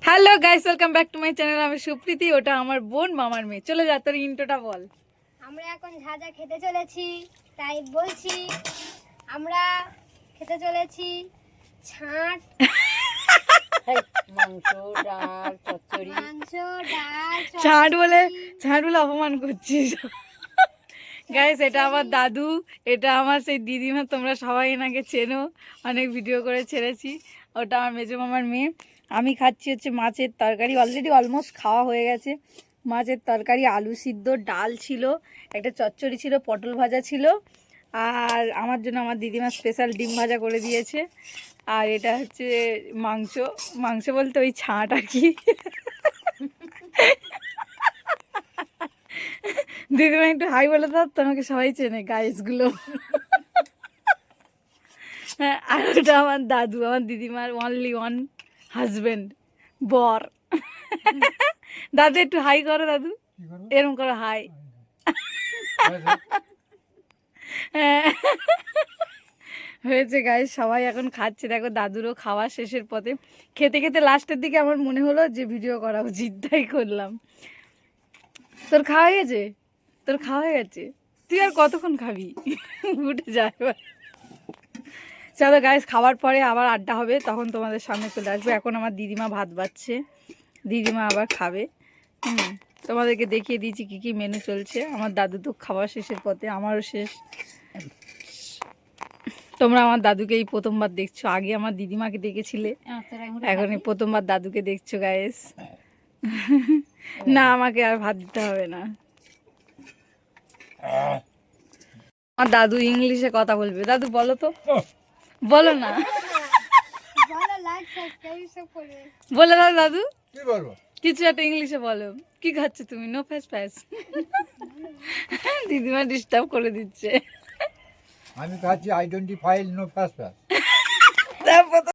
Hello guys, welcome back to my channel. আমি সুপ্রীতি, ওটা আমার বোন মামার মেয়ে। চলে যা, তোর ইন্ট্রোটা বল। আমরা এখন ঝাঁঝা খেতে চলেছি, তাই বলছি আমরা খেতে চলেছি ছাঁট মাংস ডাল চচ্চড়ি। মাংস, ডাল, ছাঁট বলে অপমান করছিস। গাইস, এটা আমার দাদু, এটা আমার সেই দিদিমা। তোমরা সবাই এনাকে চেনো, অনেক ভিডিও করে ছেড়েছি। ওটা আমার মেজো মামার মেয়ে। আমি খাচ্ছি হচ্ছে মাছের তরকারি, অলরেডি অলমোস্ট খাওয়া হয়ে গেছে। মাছের তরকারি, আলু সিদ্ধ, ডাল ছিল, একটা চচ্চড়ি ছিল, পটল ভাজা ছিল, আর আমার জন্য আমার দিদিমা স্পেশাল ডিম ভাজা করে দিয়েছে। আর এটা হচ্ছে মাংস। মাংস বলতে ওই ছাঁট আর কি। দিদিমা একটু হাই বলে দাও, তোমাকে সবাই চেনে গাইসগুলো। হ্যাঁ, আর ওটা আমার দাদু, আমার দিদিমার অনলি ওয়ান হাজবেন্ড, বর। দাদু একটু হাই করো, দাদু এরম করো হাই। হ্যাঁ, হয়েছে গাইস, সবাই এখন খাচ্ছে। দেখো দাদুরও খাওয়া শেষের পথে। খেতে খেতে লাস্টের দিকে আমার মনে হলো যে ভিডিও করা উচিত, তাই করলাম। তোর খাওয়া হয়ে গেছে? তোর খাওয়া হয়ে গেছে? তুই আর কতক্ষণ খাবি? উঠে যায় এবার। চলো গাইস, খাওয়ার পরে আবার আড্ডা হবে, তখন তোমাদের সামনে চলে আসবো। এখন আমার দিদিমা ভাত বাড়ছে, দিদিমা আবার খাবে। তোমাদেরকে দেখিয়ে দিয়েছি কী কী মেনু চলছে। আমার দাদু তো খাওয়া শেষের পথে, আমারও শেষ। তোমরা আমার দাদুকে এই প্রথমবার দেখছো, আগে আমার দিদিমাকে দেখেছিলে, এখন এই প্রথমবার দাদুকে দেখছো গাইস। না, আমাকে আর ভাত দিতে হবে না। আমার দাদু ইংলিশে কথা বলবে। দাদু বলো তো, বলো না, বলো, লাইক সাবস্ক্রাইব সব করবে। বলে দাও দাদু, কি বলবো? কিছু একটা ইংলিশে বলো। কি খাচ্ছ তুমি? নো ফ্যাস ফ্যাস। দিদিমা ডিস্টার্ব করে দিচ্ছে। আমি খাচ্ছি আইডেন্টিফাইড নো ফাস্ট তারপর